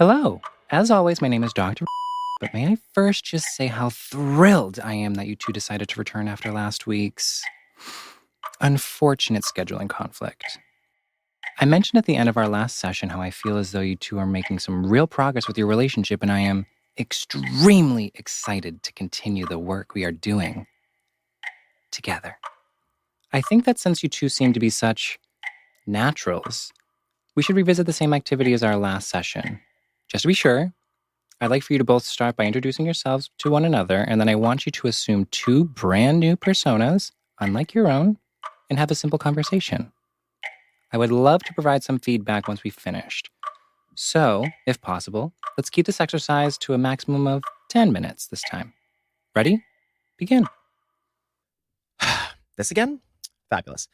Hello. As always, my name is Dr. But may I first just say how thrilled I am that you two decided to return after last week's unfortunate scheduling conflict. I mentioned at the end of our last session how I feel as though you two are making some real progress with your relationship, and I am extremely excited to continue the work we are doing together. I think that since you two seem to be such naturals, we should revisit the same activity as our last session. Just to be sure, I'd like for you to both start by introducing yourselves to one another, and then I want you to assume two brand new personas, unlike your own, and have a simple conversation. I would love to provide some feedback once we've finished. So, if possible, let's keep this exercise to a maximum of 10 minutes this time. Ready? Begin. This again? Fabulous.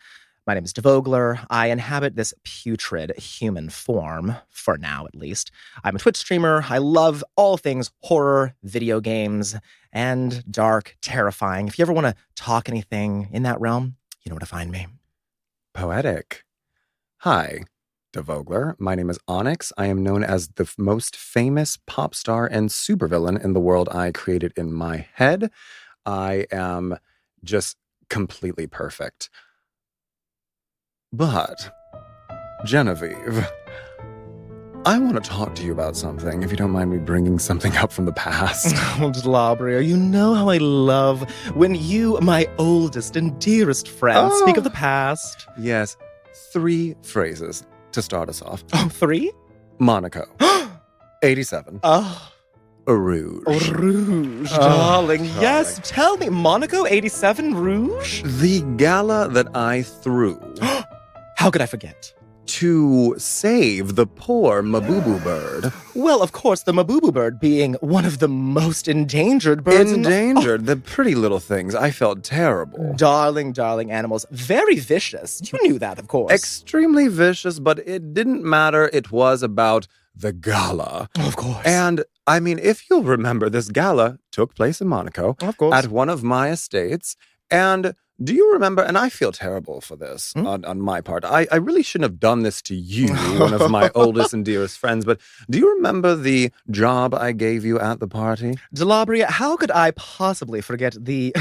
My name is DEVOGLAER. I inhabit this putrid human form, for now at least. I'm a Twitch streamer. I love all things horror, video games, and dark, terrifying. If you ever want to talk anything in that realm, you know where to find me. Poetic. Hi, DEVOGLAER. My name is ONICKS. I am known as the most famous pop star and supervillain in the world I created in my head. I am just completely perfect. But, Genevieve, I want to talk to you about something, if you don't mind me bringing something up from the past. Oh, Delabria, you know how I love when you, my oldest and dearest friend, speak of the past. Yes, 3 phrases to start us off. Oh, 3? Monaco. 87. Oh. Rouge. Oh, Rouge, darling. Yes, tell me, Monaco 87 Rouge? The gala that I threw. How could I forget? To save the poor Mabubu bird. Well, of course, the Mabubu bird being one of the most endangered birds. Endangered? The pretty little things. I felt terrible. Darling, darling animals. Very vicious. You knew that, of course. Extremely vicious, but it didn't matter. It was about the gala. Of course. And, I mean, if you'll remember, this gala took place in Monaco. Of course. At one of my estates. And do you remember, and I feel terrible for this on my part. I really shouldn't have done this to you, one of my oldest and dearest friends, but do you remember the job I gave you at the party? Delabria, how could I possibly forget the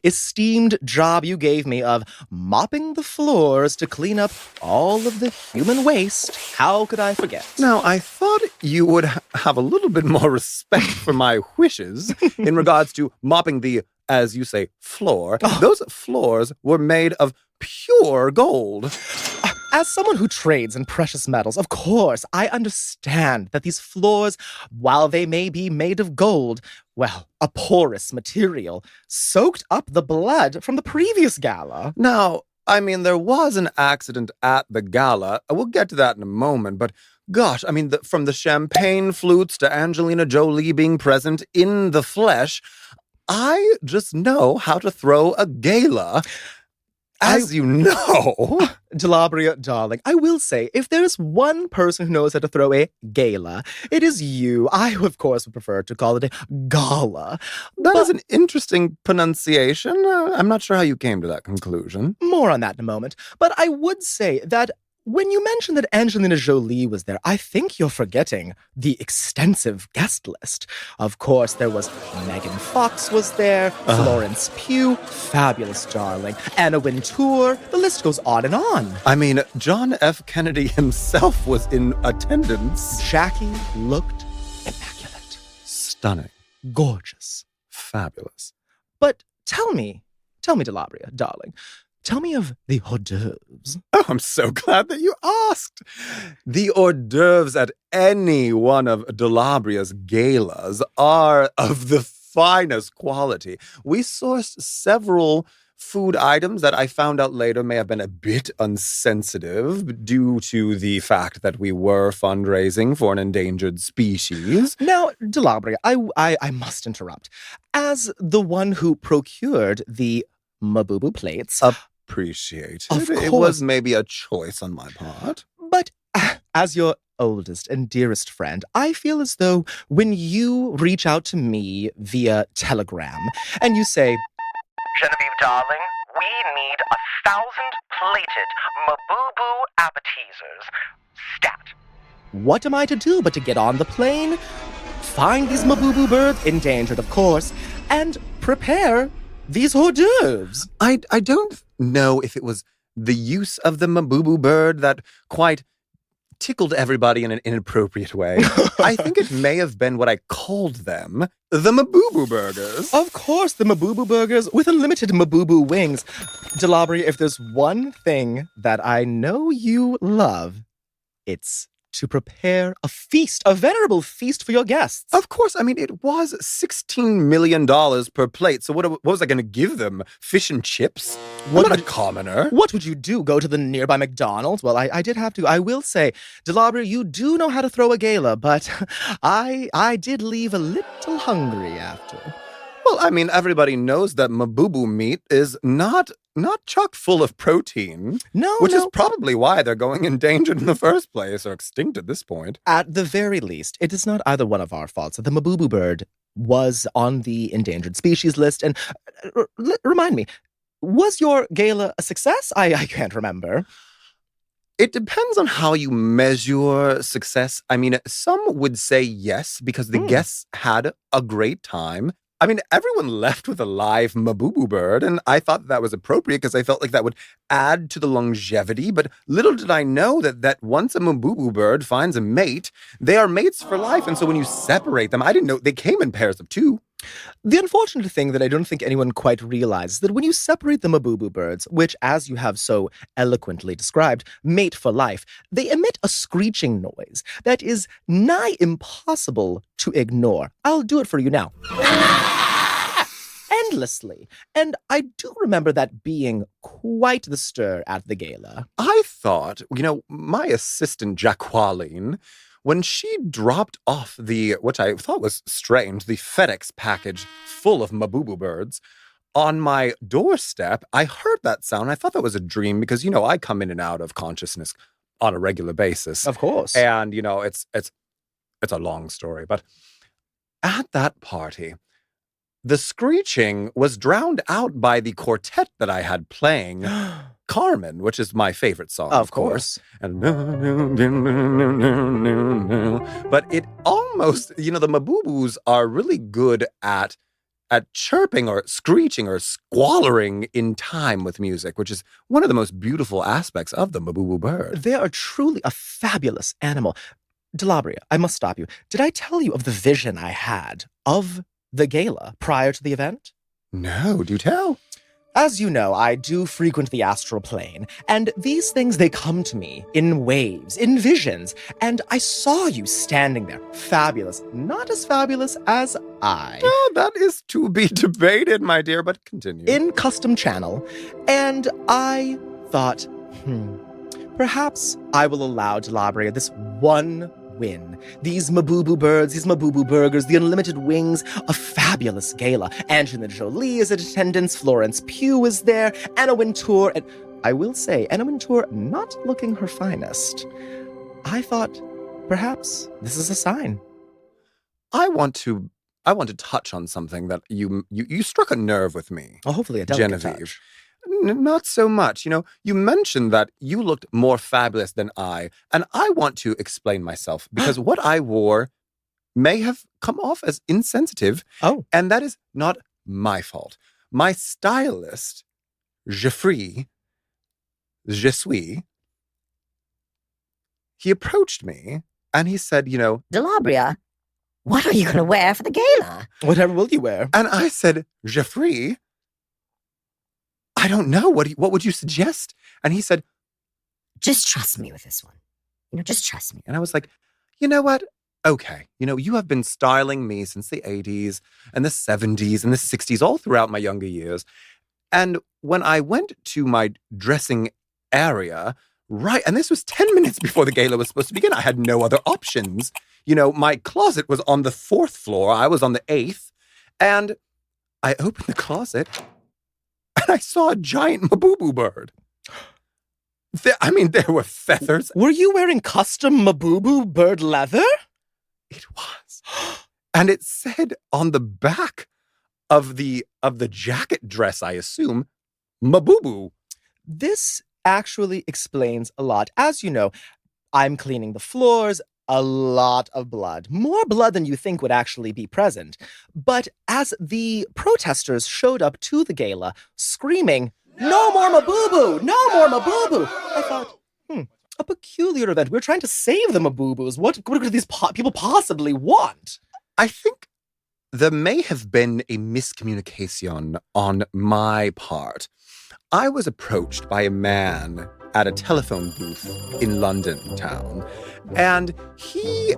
esteemed job you gave me of mopping the floors to clean up all of the human waste? How could I forget? Now, I thought you would have a little bit more respect for my wishes in regards to mopping the, as you say, floor. Those floors were made of pure gold. As someone who trades in precious metals, of course, I understand that these floors, while they may be made of gold, well, a porous material, soaked up the blood from the previous gala. Now, I mean, there was an accident at the gala. We'll get to that in a moment, but gosh, I mean, from the champagne flutes to Angelina Jolie being present in the flesh, I just know how to throw a gala, as you know. Delabria, darling, I will say, if there is one person who knows how to throw a gala, it is you. I, of course, would prefer to call it a gala. That is an interesting pronunciation. I'm not sure how you came to that conclusion. More on that in a moment. But I would say that when you mentioned that Angelina Jolie was there, I think you're forgetting the extensive guest list. Of course, there was Megan Fox was there, Florence Pugh, fabulous darling, Anna Wintour, the list goes on and on. I mean, John F. Kennedy himself was in attendance. Jackie looked immaculate. Stunning. Gorgeous. Fabulous. But tell me, Delabria, darling, tell me of the hors d'oeuvres. Oh, I'm so glad that you asked. The hors d'oeuvres at any one of Delabria's galas are of the finest quality. We sourced several food items that I found out later may have been a bit unsensitive due to the fact that we were fundraising for an endangered species. Now, Delabria, I must interrupt. As the one who procured the Mabubu plates, appreciated. Of course. It was maybe a choice on my part. But as your oldest and dearest friend, I feel as though when you reach out to me via telegram and you say, Genevieve, darling, we need 1,000 plated Mabubu appetizers. Stat. what am I to do but to get on the plane, find these Mabubu birds, endangered of course, and prepare these hors d'oeuvres? I don't know if it was the use of the Mabubu bird that quite tickled everybody in an inappropriate way. I think it may have been what I called them, the Mabubu burgers. Of course, the Mabubu burgers with unlimited Mabubu wings. Delabria, if there's one thing that I know you love, it's to prepare a feast, a venerable feast for your guests. Of course, I mean, it was $16 million per plate. So what was I going to give them? Fish and chips? I'm not a commoner. What would you do? Go to the nearby McDonald's? Well, I did have to. I will say, Delabria, you do know how to throw a gala, but I did leave a little hungry after. Well, I mean, everybody knows that Mabubu meat is not chock full of protein. Which is probably why they're going endangered in the first place, or extinct at this point. At the very least, it is not either one of our faults. The Mabubu bird was on the endangered species list. And remind me, was your gala a success? I can't remember. It depends on how you measure success. I mean, some would say yes, because the guests had a great time. I mean, everyone left with a live Mabubu bird, and I thought that was appropriate because I felt like that would add to the longevity. But little did I know that once a Mabubu bird finds a mate, they are mates for life. And so when you separate them, I didn't know they came in pairs of two. The unfortunate thing that I don't think anyone quite realizes is that when you separate the Mabubu birds, which, as you have so eloquently described, mate for life, they emit a screeching noise that is nigh impossible to ignore. I'll do it for you now. Endlessly. And I do remember that being quite the stir at the gala. I thought, my assistant, Jacqueline, when she dropped off which I thought was strange, the FedEx package full of Mabubu birds on my doorstep, I heard that sound. I thought that was a dream because, I come in and out of consciousness on a regular basis. Of course. And, it's a long story. But at that party, the screeching was drowned out by the quartet that I had playing Carmen, which is my favorite song, of course. And but it almost, the Mabubus are really good at chirping or screeching or squalling in time with music, which is one of the most beautiful aspects of the Mabubu bird. They are truly a fabulous animal. Delabria, I must stop you. Did I tell you of the vision I had of the gala prior to the event? No, do tell. As you know, I do frequent the astral plane, and these things, they come to me in waves, in visions, and I saw you standing there, fabulous, not as fabulous as I. Oh, that is to be debated, my dear, but continue. In custom channel, and I thought, perhaps I will allow Delabria this one win. These Mabubu birds, these Mabubu burgers, the unlimited wings, a fabulous gala. Angelina Jolie is in attendance, Florence Pugh is there, Anna Wintour, and I will say, Anna Wintour not looking her finest. I thought, perhaps this is a sign. I want to touch on something that you struck a nerve with me. Oh, hopefully a delicate Genevieve. touch. Not so much. You mentioned that you looked more fabulous than I, and I want to explain myself because what I wore may have come off as insensitive. Oh. And that is not my fault. My stylist, je suis, he approached me and he said, Delabria, what are you going to wear for the gala? Whatever will you wear? And I said, Jeffrey, I don't know. What would you suggest? And he said, just trust me with this one. Just trust me. And I was like, you know what? Okay. You have been styling me since the 80s and the 70s and the 60s, all throughout my younger years. And when I went to my dressing area, right, and this was 10 minutes before the gala was supposed to begin, I had no other options. My closet was on the 4th floor. I was on the 8th. And I opened the closet and I saw a giant Mabubu bird. There were feathers. Were you wearing custom Mabubu bird leather? It was. And it said on the back of the jacket dress, I assume, Mabubu. This actually explains a lot. As you know, I'm cleaning the floors. A lot of blood. More blood than you think would actually be present. But as the protesters showed up to the gala, screaming, "No more Mabubu! No more Mabubu!" I thought, a peculiar event. We're trying to save the Mabubus. What could these people possibly want? I think there may have been a miscommunication on my part. I was approached by a man at a telephone booth in London town, and he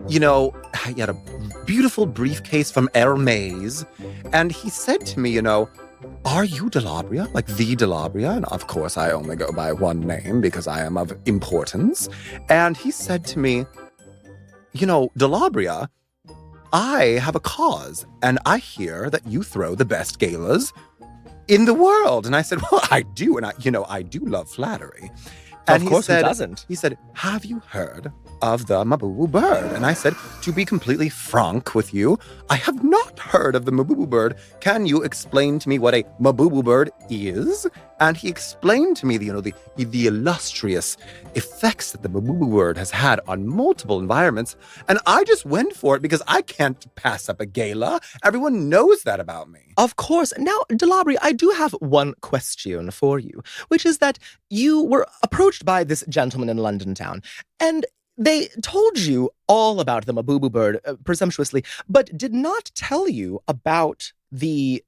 had a beautiful briefcase from Hermes, and he said to me, "Are you Delabria? Like the Delabria?" And of course, I only go by one name because I am of importance. And he said to me, "Delabria, I have a cause, and I hear that you throw the best galas in the world." And I said, "Well, I do, and I do love flattery." And of course, he said, who doesn't? He said, "Have you heard of the Mabubu bird?" And I said, "To be completely frank with you, I have not heard of the Mabubu bird. Can you explain to me what a Mabubu bird is?" And he explained to me the illustrious effects that the Mabubu bird has had on multiple environments. And I just went for it because I can't pass up a gala. Everyone knows that about me. Of course. Now, Delabri, I do have one question for you, which is that you were approached by this gentleman in London town, and they told you all about the Mabubu bird, presumptuously, but did not tell you about the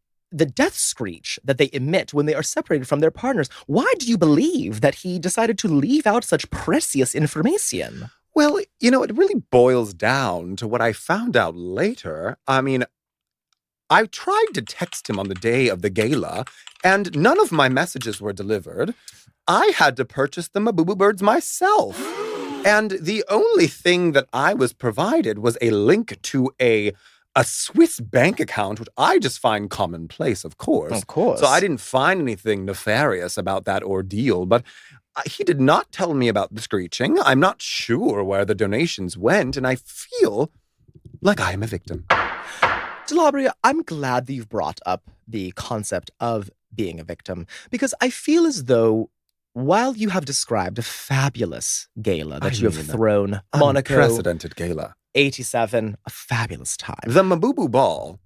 death screech that they emit when they are separated from their partners. Why do you believe that he decided to leave out such precious information? Well, it really boils down to what I found out later. I mean, I tried to text him on the day of the gala, and none of my messages were delivered. I had to purchase the Mabubu birds myself. And the only thing that I was provided was a link to a Swiss bank account, which I just find commonplace, of course. Of course. So I didn't find anything nefarious about that ordeal, but he did not tell me about the screeching. I'm not sure where the donations went, and I feel like I am a victim. Delabria, I'm glad that you've brought up the concept of being a victim, because I feel as though while you have described a fabulous gala that you have thrown, Monaco, unprecedented gala, 87, a fabulous time. The Mabubu Ball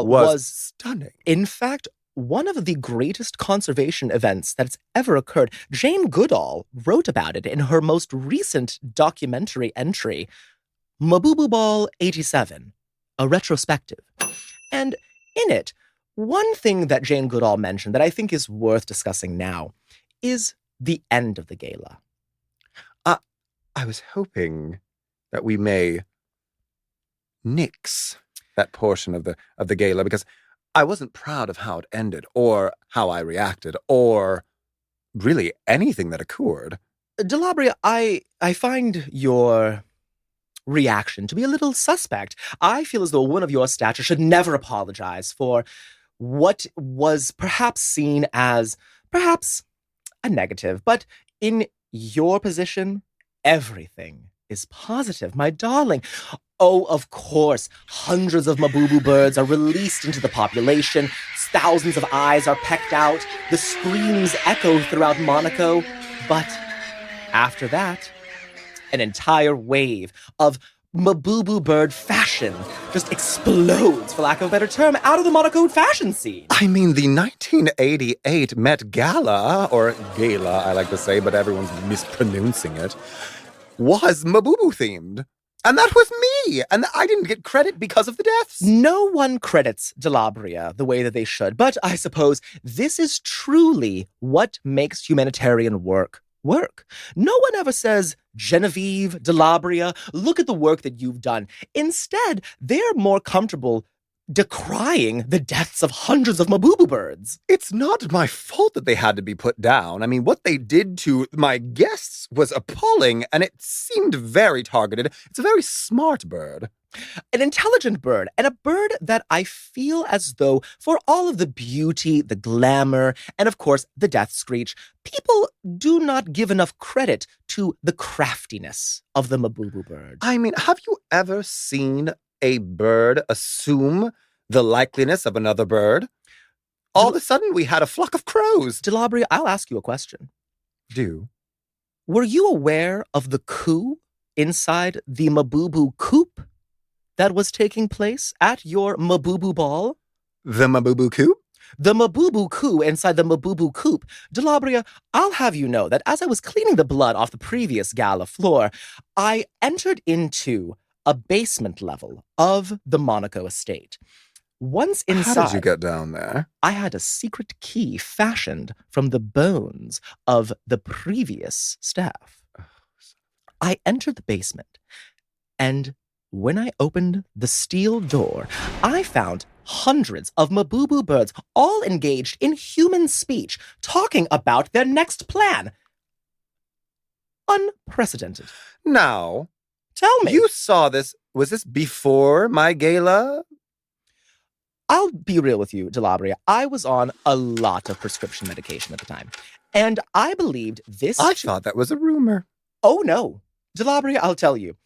was stunning. In fact, one of the greatest conservation events that's ever occurred. Jane Goodall wrote about it in her most recent documentary entry, Mabubu Ball 87, a retrospective. And in it, one thing that Jane Goodall mentioned that I think is worth discussing now is the end of the gala. I was hoping that we may nix that portion of the gala, because I wasn't proud of how it ended, or how I reacted, or really anything that occurred. Delabria, I find your reaction to be a little suspect. I feel as though one of your stature should never apologize for what was perhaps seen as perhaps a negative, but in your position, everything is positive, my darling. Oh, of course, hundreds of Mabubu birds are released into the population, thousands of eyes are pecked out, the screams echo throughout Monaco, but after that, an entire wave of Mabubu bird fashion just explodes, for lack of a better term, out of the Monaco fashion scene. I mean, the 1988 Met Gala, or Gala, I like to say, but everyone's mispronouncing it, was Mabubu themed. And that was me. And I didn't get credit because of the deaths. No one credits Delabria the way that they should, but I suppose this is truly what makes humanitarian work. No one ever says, "Genevieve, Delabria, look at the work that you've done." Instead, they're more comfortable decrying the deaths of hundreds of Mabubu birds. It's not my fault that they had to be put down. I mean, what they did to my guests was appalling, and it seemed very targeted. It's a very smart bird. An intelligent bird, and a bird that I feel as though, for all of the beauty, the glamour, and of course, the death screech, people do not give enough credit to the craftiness of the Mabubu bird. I mean, have you ever seen a bird assume the likeliness of another bird? All of a sudden, we had a flock of crows. Delabria, I'll ask you a question. Do. Were you aware of the coup inside the Mabubu coup that was taking place at your Mabubu ball? The Mabubu coup? The Mabubu coup inside the Mabubu coup. Delabria, I'll have you know that as I was cleaning the blood off the previous gala floor, I entered into a basement level of the Monaco estate. Once inside, How did you get down there? I had a secret key fashioned from the bones of the previous staff. I entered the basement, and when I opened the steel door, I found hundreds of Mabubu birds all engaged in human speech, talking about their next plan. Unprecedented. Now, Tell me. you saw this. Was this before my gala? I'll be real with you, Delabria. I was on a lot of prescription medication at the time, and I believed this... I thought that was a rumor. Oh, no. Delabria, I'll tell you.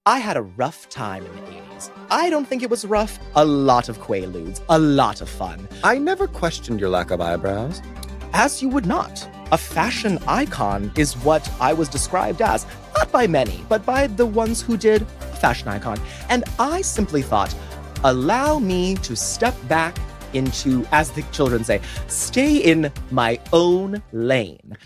I had a rough time in the 80s. I don't think it was rough. A lot of quaaludes. A lot of fun. I never questioned your lack of eyebrows. As you would not. A fashion icon is what I was described as. Not by many, but by the ones who did a fashion icon. And I simply thought, allow me to step back into, as the children say, stay in my own lane.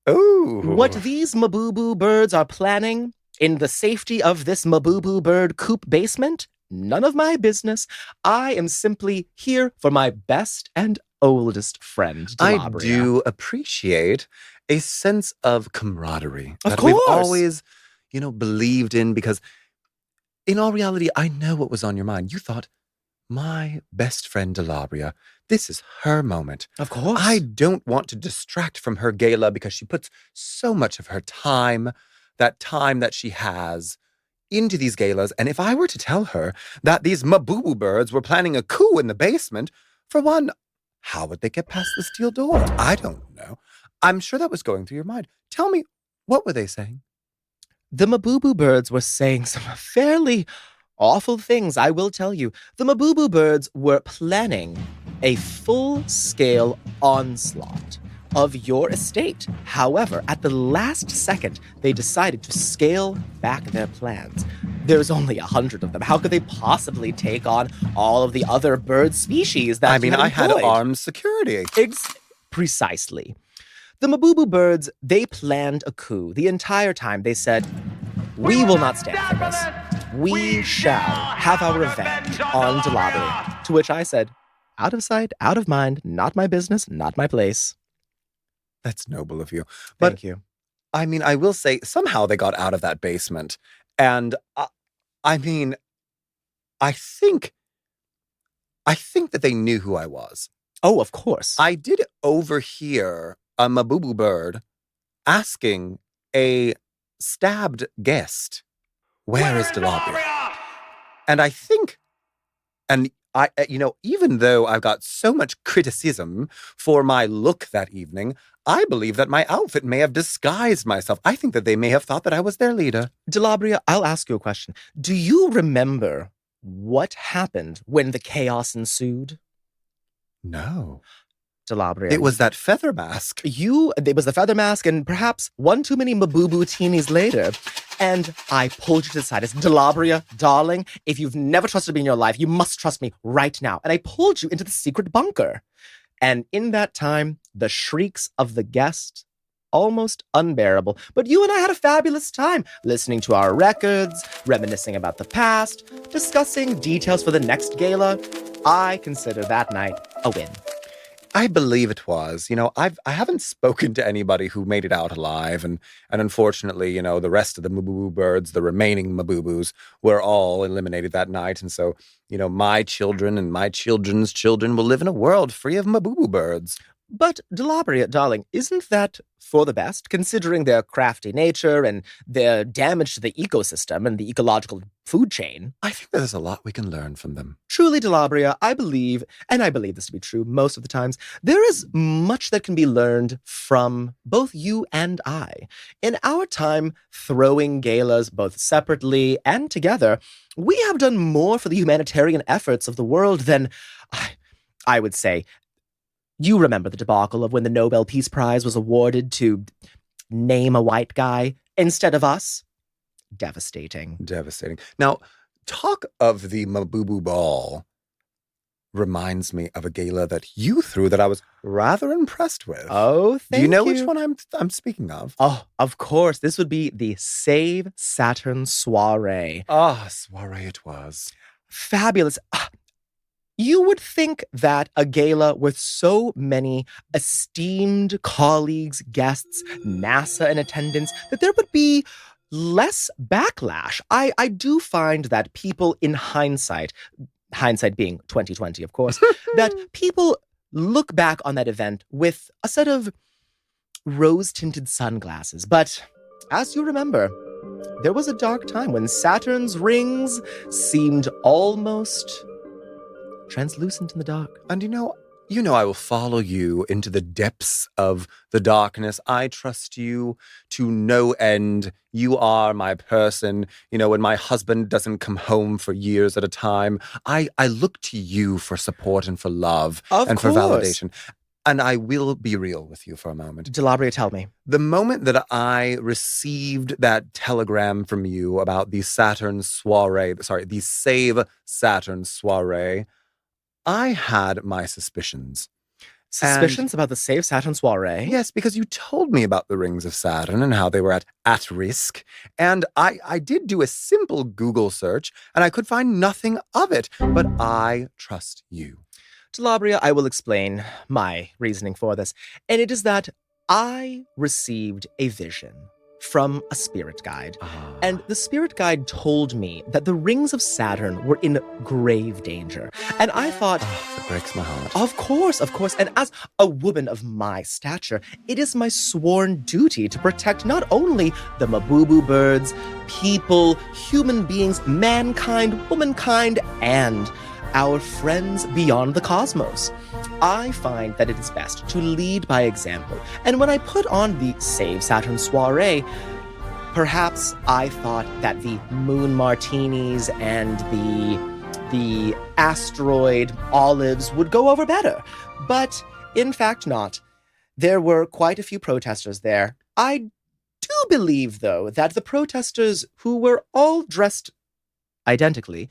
Ooh. What these Mabubu birds are planning in the safety of this Mabubu bird coop basement, none of my business. I am simply here for my best and oldest friend, I Delabria. do appreciate a sense of camaraderie Of that we've course. always, believed in, because in all reality, I know what was on your mind. You thought, my best friend Delabria, this is her moment. Of course. I don't want to distract from her gala because she puts so much of her time, that time that she has, into these galas. And if I were to tell her that these Mabubu birds were planning a coup in the basement, for one, how would they get past the steel door? I don't know. I'm sure that was going through your mind. Tell me, what were they saying? The Mabubu birds were saying some fairly awful things, I will tell you. The Mabubu birds were planning a full-scale onslaught of your estate. However, at the last second, they decided to scale back their plans. There's only 100 of them. How could they possibly take on all of the other bird species that I had employed? armed security. Precisely. The Mabubu birds, they planned a coup. The entire time they said, we will not stand for this. We shall have our revenge on Delabria. To which I said, out of sight, out of mind, not my business, not my place. That's noble of you. But Thank you. I will say, somehow they got out of that basement. And I think that they knew who I was. Oh, of course. I did overhear a Mabubu bird asking a stabbed guest, where is Delabria? And I think, and I, even though I've got so much criticism for my look that evening, I believe that my outfit may have disguised myself. I think that they may have thought that I was their leader. Delabria, I'll ask you a question. Do you remember what happened when the chaos ensued? No. Delabria. It was that feather mask. It was the feather mask and perhaps one too many Mabubu teenies later. And I pulled you to the side. It's Delabria, darling, if you've never trusted me in your life, you must trust me right now. And I pulled you into the secret bunker. And in that time, the shrieks of the guest, almost unbearable. But you and I had a fabulous time listening to our records, reminiscing about the past, discussing details for the next gala. I consider that night a win. I believe it was. I haven't spoken to anybody who made it out alive, and unfortunately, the rest of the Mabubu birds, the remaining Mabubus, were all eliminated that night. And so, my children and my children's children will live in a world free of Mabubu birds. But, Delabria, darling, isn't that for the best, considering their crafty nature and their damage to the ecosystem and the ecological food chain? I think there's a lot we can learn from them. Truly, Delabria, I believe, and I believe this to be true most of the times, there is much that can be learned from both you and I. In our time throwing galas both separately and together, we have done more for the humanitarian efforts of the world than, I would say. You remember the debacle of when the Nobel Peace Prize was awarded to name a white guy instead of us? devastating. Devastating. Now, talk of the Mabubu Ball reminds me of a gala that you threw that I was rather impressed with. Oh, thank you. Do you know which one I'm speaking of? Oh, of course. This would be the Save Saturn Soiree. Ah, soiree it was. Fabulous. You would think that a gala with so many esteemed colleagues, guests, NASA in attendance, that there would be less backlash. I do find that people in hindsight being 2020, of course, that people look back on that event with a set of rose-tinted sunglasses. But as you remember, there was a dark time when Saturn's rings seemed almost translucent in the dark. And you know I will follow you into the depths of the darkness. I trust you to no end. You are my person. You know, when my husband doesn't come home for years at a time, I look to you for support and for love and for validation. And I will be real with you for a moment. Delabria, tell me. The moment that I received that telegram from you about the the Save Saturn soiree, I had my suspicions. Suspicions about the Save Saturn soiree? Yes, because you told me about the rings of Saturn and how they were at risk. And I did do a simple Google search, and I could find nothing of it. But I trust you. Delabria, I will explain my reasoning for this. And it is that I received a vision from a spirit guide. And the spirit guide told me that the rings of Saturn were in grave danger. And I thought, that breaks my heart. Of course. And as a woman of my stature, it is my sworn duty to protect not only the Mabubu birds, people, human beings, mankind, womankind, and our friends beyond the cosmos. I find that it is best to lead by example. And when I put on the Save Saturn soiree, perhaps I thought that the moon martinis and the asteroid olives would go over better. But in fact not. There were quite a few protesters there. I do believe, though, that the protesters, who were all dressed identically,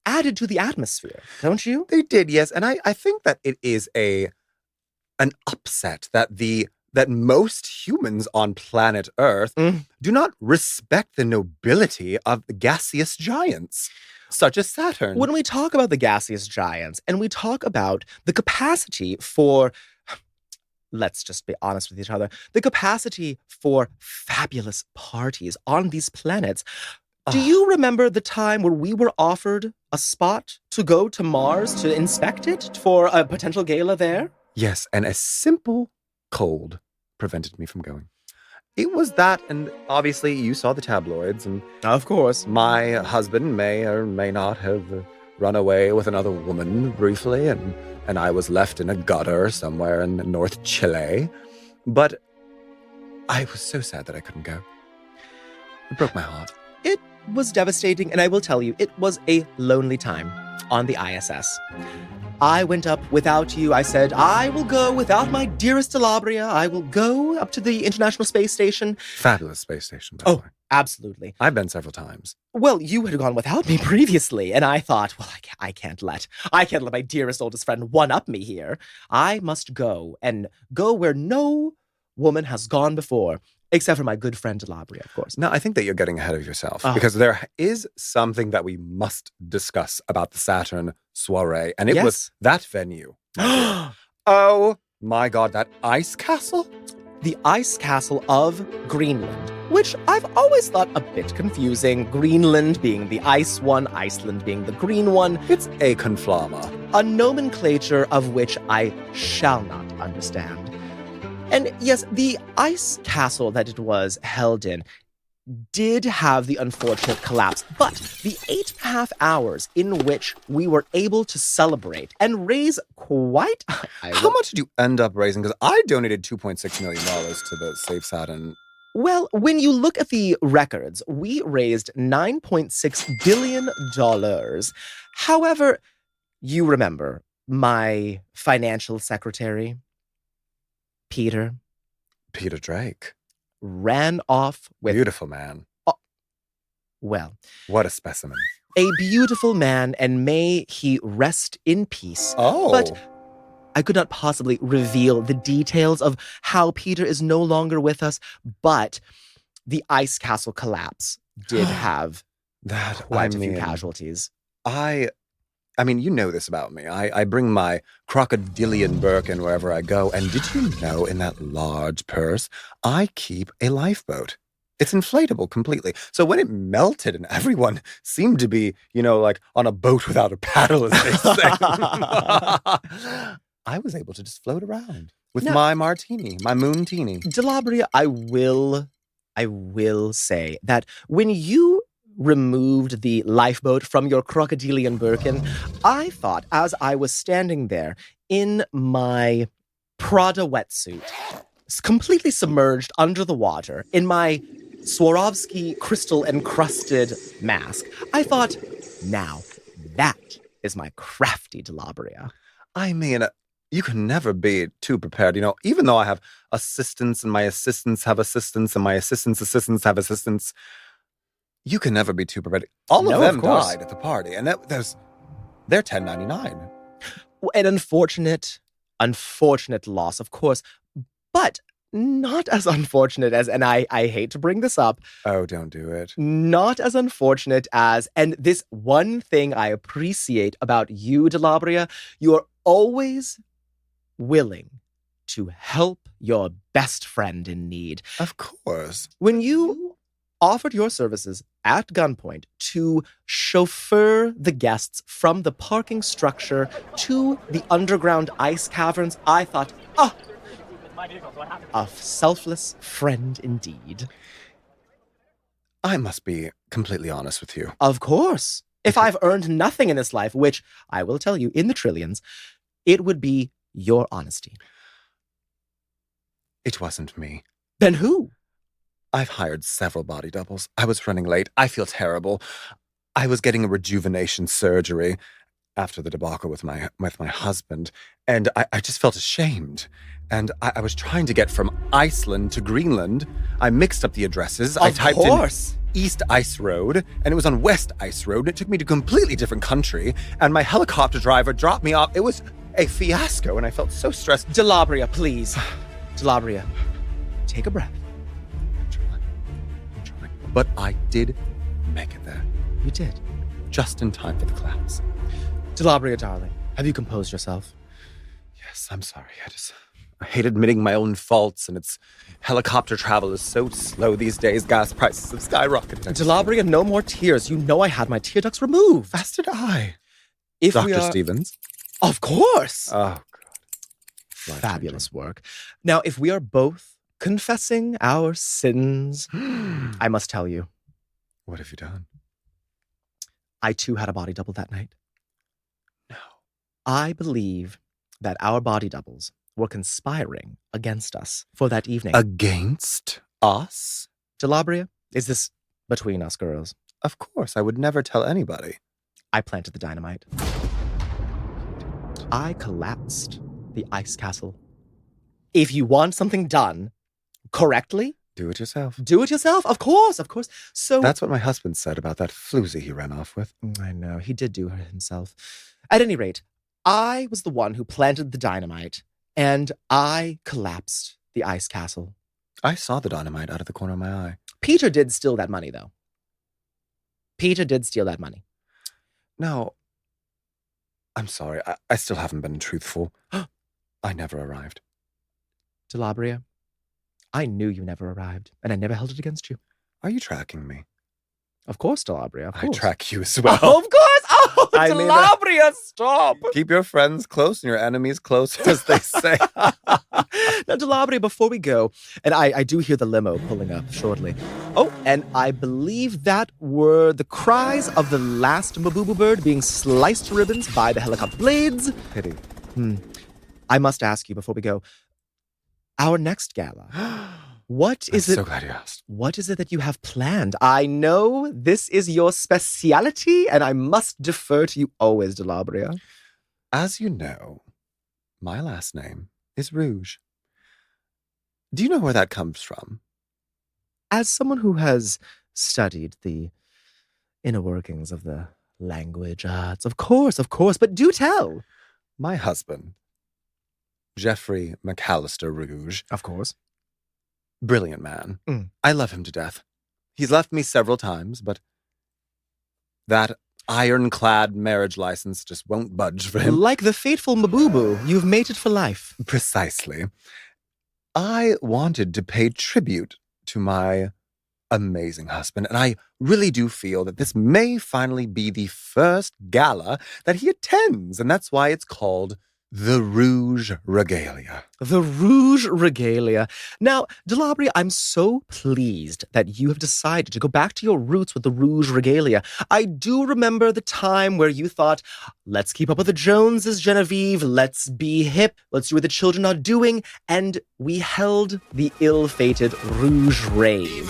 added to the atmosphere, don't you? They did, yes. And I think that it is an upset that most humans on planet Earth do not respect the nobility of the gaseous giants, such as Saturn. When we talk about the gaseous giants, and we talk about the capacity for, let's just be honest with each other, the capacity for fabulous parties on these planets, do you remember the time where we were offered a spot to go to Mars to inspect it for a potential gala there? Yes, and a simple cold prevented me from going. It was that, and obviously you saw the tabloids, and of course, my husband may or may not have run away with another woman briefly, and I was left in a gutter somewhere in North Chile. But I was so sad that I couldn't go. It broke my heart. It was devastating, and I will tell you, it was a lonely time on the ISS. I went up without you. I said, I will go without my dearest Delabria. I will go up to the International Space Station. Fabulous space station, by the way. Absolutely. I've been several times. Well, you had gone without me previously, and I thought, well, I can't let my dearest oldest friend one-up me here. I must go, and go where no woman has gone before. Except for my good friend Delabria, of course. No, I think that you're getting ahead of yourself because there is something that we must discuss about the Saturn soiree, and it was that venue. Oh my God, that ice castle? The ice castle of Greenland, which I've always thought a bit confusing. Greenland being the ice one, Iceland being the green one. It's a conflama. A nomenclature of which I shall not understand. And yes, the ice castle that it was held in did have the unfortunate collapse, but the 8.5 hours in which we were able to celebrate and raise quite... How much did you end up raising? Because I donated $2.6 million to the Save Saturn. Well, when you look at the records, we raised $9.6 billion. However, you remember my financial secretary, Peter Drake. ran off with... Beautiful man. Well, What a specimen. a beautiful man, and may he rest in peace. Oh. But I could not possibly reveal the details of how Peter is no longer with us, but the ice castle collapse did have quite a few casualties. I mean, you know this about me. I bring my crocodilian Birkin wherever I go. And did you know in that large purse, I keep a lifeboat? It's inflatable completely. So when it melted and everyone seemed to be, like on a boat without a paddle, as they say, I was able to just float around with my martini, my moon-tini. Delabria, I will say that when you removed the lifeboat from your crocodilian Birkin, I thought, as I was standing there in my Prada wetsuit, completely submerged under the water, in my Swarovski crystal-encrusted mask, I thought, now, that is my crafty Delabria. I mean, you can never be too prepared. Even though I have assistants and my assistants have assistants and my assistants' assistants have assistants, you can never be too prepared. All of them died at the party, and they're 1099. An unfortunate loss, of course, but not as unfortunate as, and I hate to bring this up. Oh, don't do it. Not as unfortunate as, and this one thing I appreciate about you, Delabria, you're always willing to help your best friend in need. Of course. When you offered your services at gunpoint to chauffeur the guests from the parking structure to the underground ice caverns, I thought, a selfless friend indeed. I must be completely honest with you. Of course. If I've earned nothing in this life, which I will tell you in the trillions, it would be your honesty. It wasn't me. Then who? I've hired several body doubles. I was running late. I feel terrible. I was getting a rejuvenation surgery after the debacle with my husband, and I just felt ashamed. And I was trying to get from Iceland to Greenland. I mixed up the addresses. I typed in East Ice Road, and it was on West Ice Road. It took me to a completely different country, and my helicopter driver dropped me off. It was a fiasco, and I felt so stressed. Delabria, please. Delabria, take a breath. I'm trying. But I did make it there. You did. Just in time for the collapse. Delabria, darling, have you composed yourself? Yes, I'm sorry. I hate admitting my own faults, and helicopter travel is so slow these days. Gas prices have skyrocketed. Delabria, no more tears. You know I had my tear ducts removed. As did I. If Dr. Stevens? Of course. Oh, God. Fabulous work. Now, if we are both confessing our sins, I must tell you. What have you done? I too had a body double that night. No. I believe that our body doubles were conspiring against us for that evening. Against us? Delabria, is this between us girls? Of course, I would never tell anybody. I planted the dynamite. I collapsed the ice castle. If you want something done correctly, do it yourself. Do it yourself, of course. So that's what my husband said about that floozy he ran off with. I know, he did do it himself. At any rate, I was the one who planted the dynamite, and I collapsed the ice castle. I saw the dynamite out of the corner of my eye. Peter did steal that money, though. Peter did steal that money. No, I'm sorry. I still haven't been truthful. I never arrived. Delabria, I knew you never arrived, and I never held it against you. Are you tracking me? Of course, Delabria, of course. I track you as well. Oh, of course! Oh, Delabria, stop! Keep your friends close and your enemies close, as they say. Now, Delabria, before we go, and I do hear the limo pulling up shortly. Oh, and I believe that were the cries of the last Mabubu bird being sliced to ribbons by the helicopter blades. Pity. I must ask you before we go, our next gala, what is it? I'm so glad you asked. What is it that you have planned? I know this is your speciality, and I must defer to you always, Delabria. As you know, my last name is Rouge. Do you know where that comes from? As someone who has studied the inner workings of the language arts. Of course, but do tell. My husband, Geoffrey McAllister Rouge, Of course. brilliant man. Mm. I love him to death. He's left me several times, but that ironclad marriage license just won't budge for him. Like the fateful Mabubu, you've mated for life. Precisely. I wanted to pay tribute to my amazing husband, and I really do feel that this may finally be the first gala that he attends, and that's why it's called the Rouge Regalia. The Rouge Regalia. Now, DeLaubre, I'm so pleased that you have decided to go back to your roots with the Rouge Regalia. I do remember the time where you thought, let's keep up with the Joneses, Genevieve, let's be hip, let's do what the children are doing, and we held the ill-fated Rouge Rave.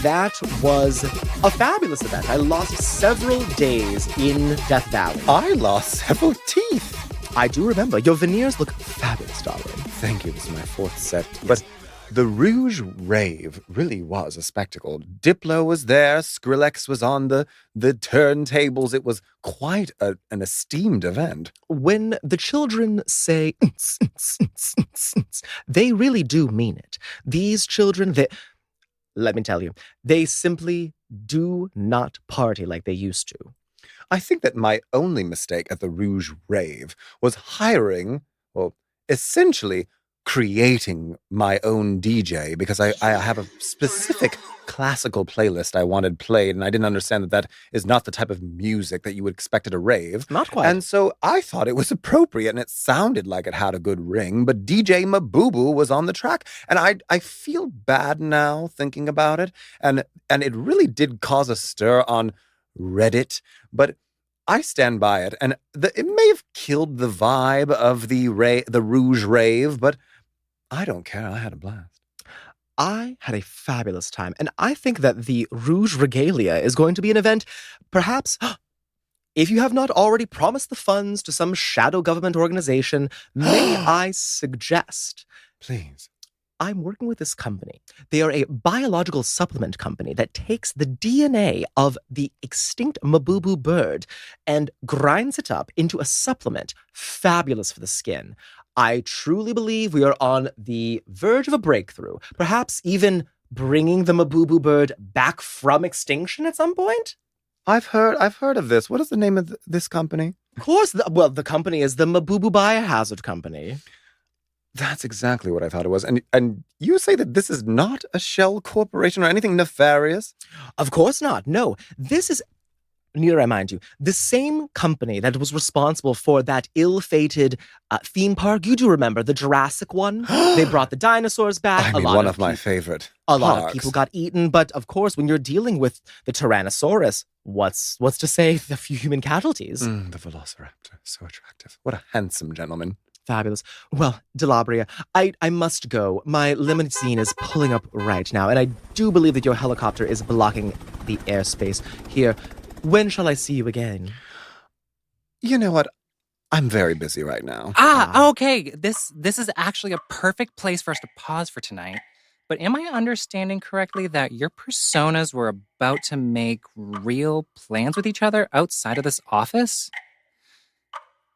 That was a fabulous event. I lost several days in Death Valley. I lost several teeth. I do remember. Your veneers look fabulous, darling. Thank you, this is my fourth set. But the Rouge Rave really was a spectacle. Diplo was there, Skrillex was on the turntables. It was quite an esteemed event. When the children say, they really do mean it. These children, let me tell you, they simply do not party like they used to. I think that my only mistake at the Rouge Rave was essentially creating my own DJ, because I have a specific classical playlist I wanted played, and I didn't understand that is not the type of music that you would expect at a rave. Not quite. And so I thought it was appropriate, and it sounded like it had a good ring, but DJ Mabubu was on the track, and I feel bad now thinking about it, and it really did cause a stir on Reddit, but I stand by it, and it may have killed the vibe of the Rouge Rave, but I don't care. I had a blast. I had a fabulous time, and I think that the Rouge Regalia is going to be an event, perhaps, if you have not already promised the funds to some shadow government organization, may I suggest... Please. I'm working with this company. They are a biological supplement company that takes the DNA of the extinct Mabubu bird and grinds it up into a supplement fabulous for the skin. I truly believe we are on the verge of a breakthrough, perhaps even bringing the Mabubu bird back from extinction at some point. I've heard of this. What is the name of this company? Of course, the company is the Mabubu Biohazard Company. That's exactly what I thought it was. And you say that this is not a shell corporation or anything nefarious? Of course not. No, this is, neither I mind you, the same company that was responsible for that ill-fated theme park. You do remember, the Jurassic one? They brought the dinosaurs back. I mean, one of my favorite A lot parks. of people got eaten, but of course, when you're dealing with the Tyrannosaurus, what's to say the few human casualties? The Velociraptor, so attractive. What a handsome gentleman. Fabulous. Well, DeLaubre, I must go. My limousine is pulling up right now, and I do believe that your helicopter is blocking the airspace here. When shall I see you again? You know what? I'm very busy right now. Okay. This is actually a perfect place for us to pause for tonight. But am I understanding correctly that your personas were about to make real plans with each other outside of this office?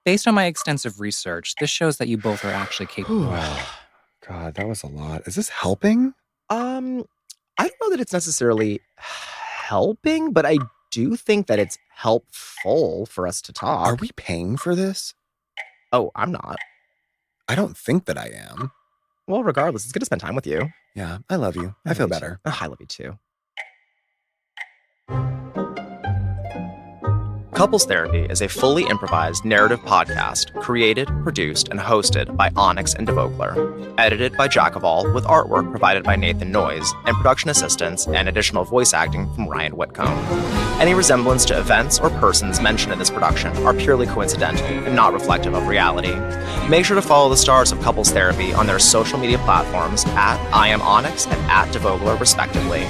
Based on my extensive research, this shows that you both are actually capable. Wow. God, that was a lot. Is this helping? I don't know that it's necessarily helping, but I do think that it's helpful for us to talk. Are we paying for this? Oh, I'm not. I don't think that I am. Well, regardless, it's good to spend time with you. Yeah, I love you. I feel better. I love you too. Couples Therapy is a fully improvised narrative podcast created, produced, and hosted by ONICKS and DEVOGLAER. Edited by Jack of All, with artwork provided by Nathan Noyes, and production assistance and additional voice acting from Ryan Whitcomb. Any resemblance to events or persons mentioned in this production are purely coincidental and not reflective of reality. Make sure to follow the stars of Couples Therapy on their social media platforms at @IamONICKS and @DEVOGLAER, respectively.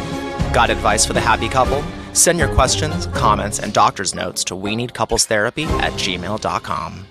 Got advice for the happy couple? Send your questions, comments, and doctor's notes to weneedcouplestherapy@gmail.com.